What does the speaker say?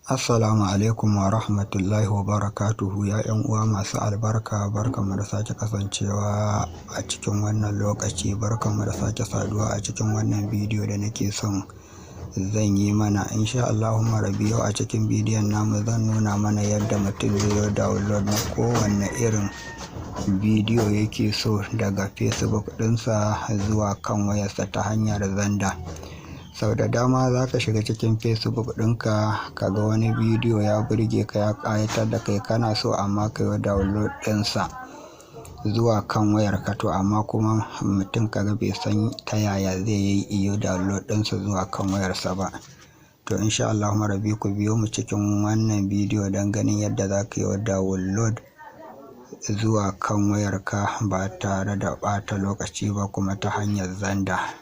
Assalamu alaikum wa rahmatullahi wa barakatuhu ya ‘yan uwa masu albarka, barkanmu da sake kasancewa a cikin wannan lokaci, barkanmu da sake saduwa a cikin wannan bidiyo da nake son zan yi mana. Insha Allahumma rabbi, yau a cikin bidiyon namu zan nuna mana yadda mutum zai yi download na kowanne irin bidiyo yake so daga Facebook ɗinsa zuwa kan wayarsa ta hanyar Xender. Sau da dama za ka shiga cikin Facebook ɗinka ka ga wani bidiyo ya burge ka, ya ƙayatar da kai, kana so amma ka yi download ɗinsa zuwa kan wayarka, to amma kuma mutum kaga bai san ta yaya zai yi download ɗinsa zuwa kan wayarsa ba. To insha Allah rabbi, ku biyo mu cikin wannan bidiyo don ganin yadda za ka yi download zuwa kan wayarka ba tare da ɓata lokaci ba, kuma ta hanyar Xender.